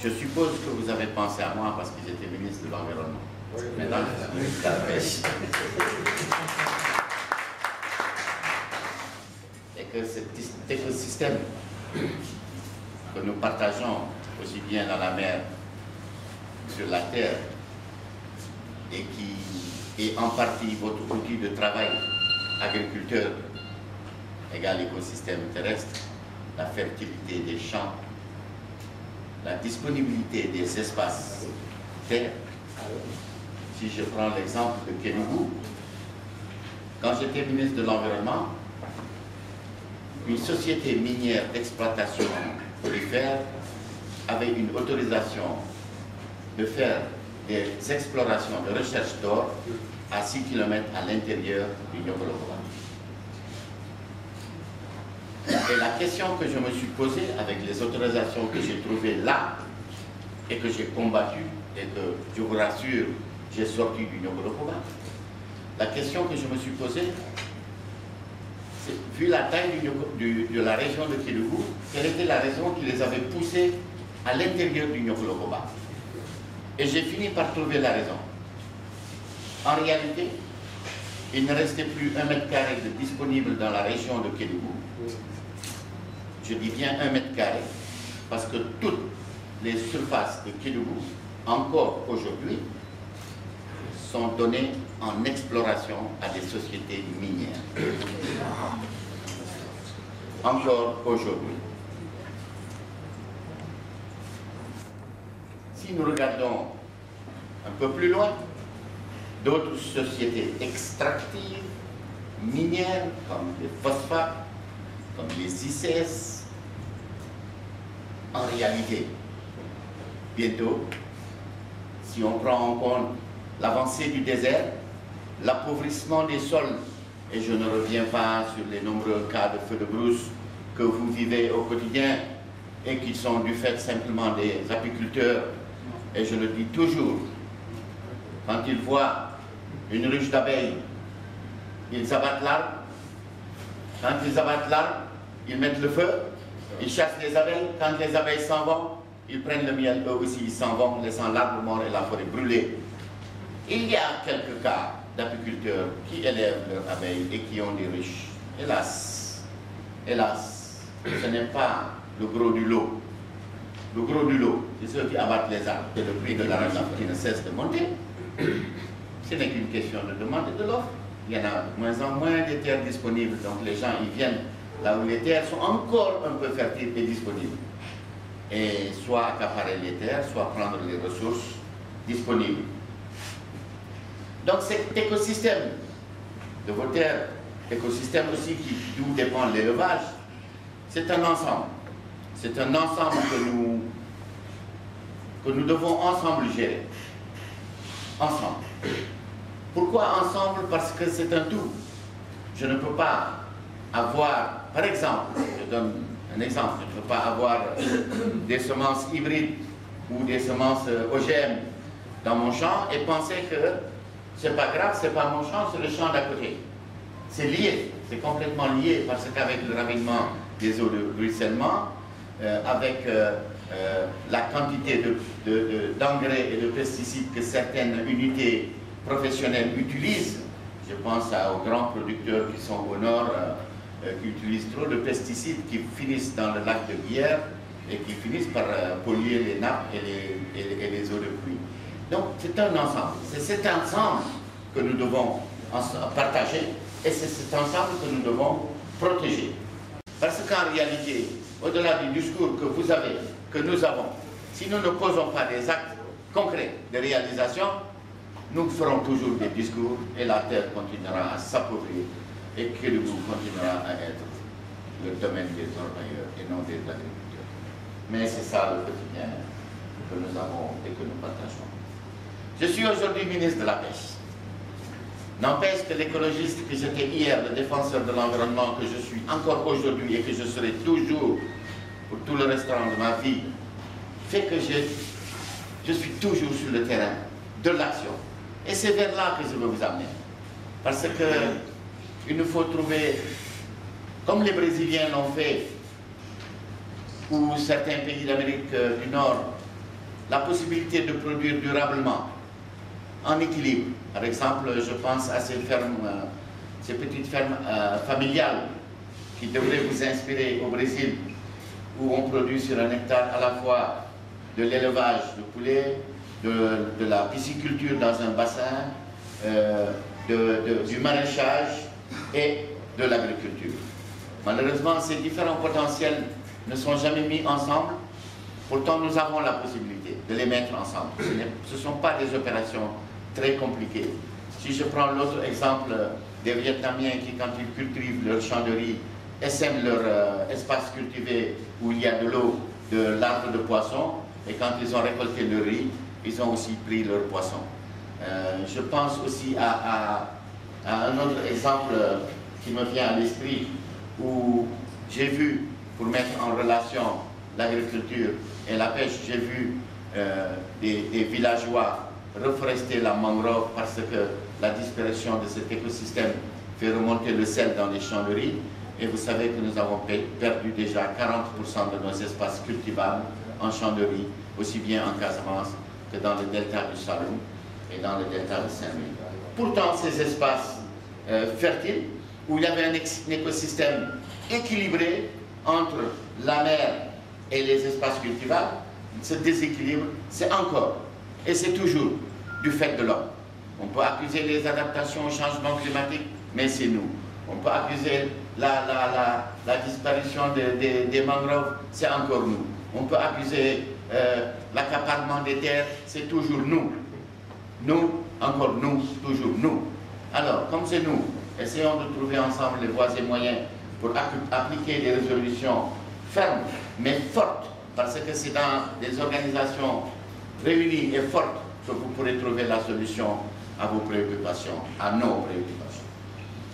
Je suppose que vous avez pensé à moi parce que j'étais ministre de l'Environnement. Oui. Maintenant, je suis ministre de la Pêche. Et que cet écosystème que nous partageons aussi bien dans la mer que sur la terre et qui est en partie votre outil de travail, agriculteur égale écosystème terrestre, la fertilité des champs, la disponibilité des espaces terres. Si je prends l'exemple de Kédougou, quand j'étais ministre de l'Environnement, une société minière d'exploitation aurifère avait une autorisation de faire des explorations de recherche d'or à 6 km à l'intérieur du Niokolo-Koba. Et la question que je me suis posée avec les autorisations que j'ai trouvées là et que j'ai combattues et que, je vous rassure, j'ai sorti du Niokolo-Koba, la question que je me suis posée, c'est, vu la taille de la région de Kédougou, quelle était la raison qui les avait poussés à l'intérieur du Niokolo-Koba? Et j'ai fini par trouver la raison. En réalité, il ne restait plus 1 mètre carré de disponible dans la région de Kédougou. Je dis bien 1 mètre carré, parce que toutes les surfaces de Kédougou, encore aujourd'hui, sont données en exploration à des sociétés minières. Encore aujourd'hui. Si nous regardons un peu plus loin, d'autres sociétés extractives, minières, comme les phosphates, comme les ICS, en réalité, bientôt, si on prend en compte l'avancée du désert, l'appauvrissement des sols, et je ne reviens pas sur les nombreux cas de feux de brousse que vous vivez au quotidien et qui sont du fait simplement des apiculteurs, et je le dis toujours, quand ils voient une ruche d'abeilles, ils abattent l'arbre. Quand ils abattent l'arbre, ils mettent le feu, ils chassent les abeilles. Quand les abeilles s'en vont, ils prennent le miel, eux aussi ils s'en vont, laissant l'arbre mort et la forêt brûlée. Il y a quelques cas d'apiculteurs qui élèvent leurs abeilles et qui ont des ruches. Hélas, hélas, ce n'est pas le gros du lot. Le gros du lot, c'est ceux qui abattent les arbres. Et le prix de l'argent qui ne cesse de monter. Ce n'est qu'une question de demande et de l'offre. Il y en a de moins en moins de terres disponibles, donc les gens ils viennent là où les terres sont encore un peu fertiles et disponibles. Et soit accaparer les terres, soit prendre les ressources disponibles. Donc cet écosystème de vos terres, écosystème aussi d'où dépend l'élevage, c'est un ensemble. C'est un ensemble que nous devons ensemble gérer. Ensemble. Pourquoi ensemble? Parce que c'est un tout. Je ne peux pas avoir, par exemple, je donne un exemple, je ne peux pas avoir des semences hybrides ou des semences OGM dans mon champ et penser que c'est pas grave, c'est pas mon champ, c'est le champ d'à côté. C'est lié, c'est complètement lié parce qu'avec le ravitaillement des eaux de ruissellement, avec la quantité d'engrais et de pesticides que certaines unités professionnels utilisent, je pense aux grands producteurs qui sont au nord, qui utilisent trop de pesticides qui finissent dans le lac de Guière et qui finissent par polluer les nappes et les eaux de pluie. Donc c'est un ensemble, c'est cet ensemble que nous devons partager et c'est cet ensemble que nous devons protéger. Parce qu'en réalité, au-delà du discours que vous avez, que nous avons, si nous ne posons pas des actes concrets de réalisation, nous ferons toujours des discours et la terre continuera à s'appauvrir et Kédougou continuera à être le domaine des orpailleurs et non des agriculteurs. Mais c'est ça le quotidien que nous avons et que nous partageons. Je suis aujourd'hui ministre de la Pêche. N'empêche que l'écologiste que j'étais hier, le défenseur de l'environnement que je suis encore aujourd'hui et que je serai toujours pour tout le restant de ma vie, fait que je suis toujours sur le terrain de l'action. Et c'est vers là que je veux vous amener. Parce qu'il nous faut trouver, comme les Brésiliens l'ont fait, ou certains pays d'Amérique du Nord la possibilité de produire durablement, en équilibre. Par exemple, je pense à ces fermes, ces petites fermes familiales qui devraient vous inspirer au Brésil, où on produit sur un hectare à la fois de l'élevage de poulets, de la pisciculture dans un bassin, du maraîchage et de l'agriculture. Malheureusement, ces différents potentiels ne sont jamais mis ensemble. Pourtant, nous avons la possibilité de les mettre ensemble. Ce ne sont pas des opérations très compliquées. Si je prends l'autre exemple des Vietnamiens qui, quand ils cultivent leur champ de riz, essaiment leur espace cultivé où il y a de l'eau, de l'arbre de poisson, et quand ils ont récolté le riz, ils ont aussi pris leur poisson. Je pense aussi à un autre exemple qui me vient à l'esprit, où j'ai vu, pour mettre en relation l'agriculture et la pêche, j'ai vu des villageois reforester la mangrove parce que la disparition de cet écosystème fait remonter le sel dans les champs de riz. Et vous savez que nous avons perdu déjà 40% de nos espaces cultivables en champs de riz, aussi bien en Casamance que dans le delta du Saloum et dans le delta de Saint-Louis. Pourtant, ces espaces fertiles, où il y avait un écosystème équilibré entre la mer et les espaces cultivables, ce déséquilibre, c'est encore, et c'est toujours, du fait de l'homme. On peut accuser les adaptations au changement climatique, mais c'est nous. On peut accuser la disparition des mangroves, c'est encore nous. On peut accuser l'accaparement des terres, c'est toujours nous. Nous, encore nous, toujours nous. Alors, comme c'est nous, essayons de trouver ensemble les voies et moyens pour appliquer des résolutions fermes, mais fortes, parce que c'est dans des organisations réunies et fortes que vous pourrez trouver la solution à vos préoccupations, à nos préoccupations.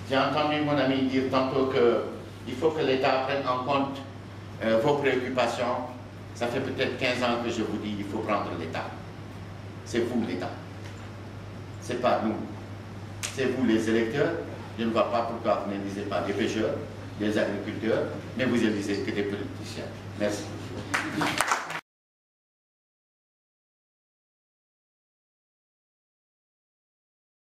J'ai entendu mon ami dire tantôt qu'il faut que l'État prenne en compte vos préoccupations. Ça fait peut-être 15 ans que je vous dis qu'il faut prendre l'État. C'est vous l'État. C'est pas nous. C'est vous les électeurs. Je ne vois pas pourquoi vous n'élisez pas des pêcheurs, des agriculteurs, mais vous élisez que des politiciens. Merci.